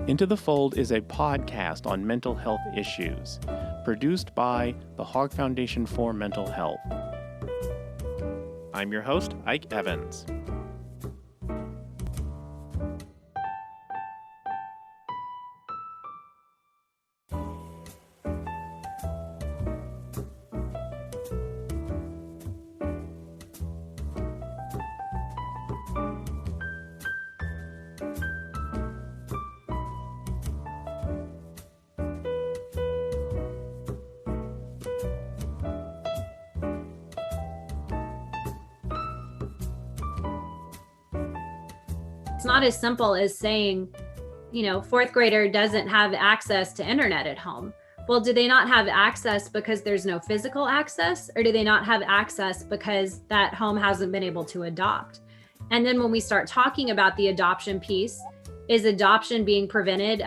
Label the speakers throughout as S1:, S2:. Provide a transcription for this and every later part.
S1: Into the Fold is a podcast on mental health issues, produced by the Hogg Foundation for Mental Health. I'm your host, Ike Evans.
S2: It's not as simple as saying, fourth grader doesn't have access to internet at home. Well, do they not have access because there's no physical access, or do they not have access because that home hasn't been able to adopt? And then when we start talking about the adoption piece, is adoption being prevented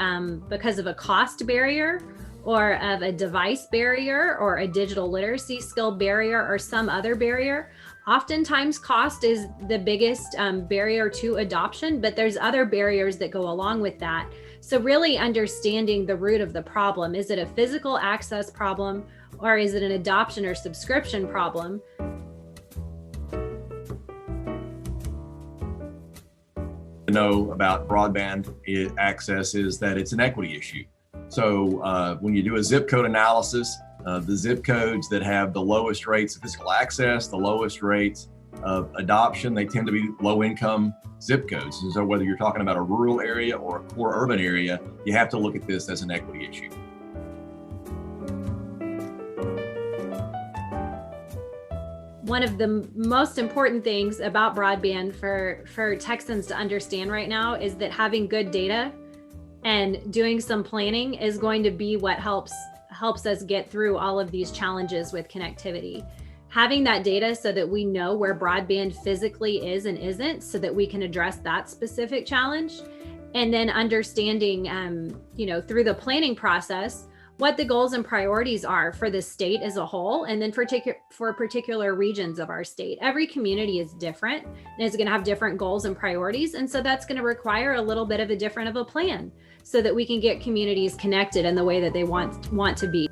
S2: because of a cost barrier, or of a device barrier, or a digital literacy skill barrier, or some other barrier? Oftentimes cost is the biggest barrier to adoption, but there's other barriers that go along with that. So really understanding the root of the problem. Is it a physical access problem, or is it an adoption or subscription problem?
S3: To know about broadband access is that it's an equity issue. So when you do a zip code analysis, the zip codes that have the lowest rates of physical access, the lowest rates of adoption, they tend to be low-income zip codes. And so whether you're talking about a rural area or a core urban area, you have to look at this as an equity issue.
S2: One of the most important things about broadband for Texans to understand right now is that having good data and doing some planning is going to be what helps us get through all of these challenges with connectivity. Having that data so that we know where broadband physically is and isn't, so that we can address that specific challenge. And then understanding, through the planning process, what the goals and priorities are for the state as a whole, and then for particular regions of our state. Every community is different and is going to have different goals and priorities. And so that's going to require a little bit of a different of a plan so that we can get communities connected in the way that they want to be.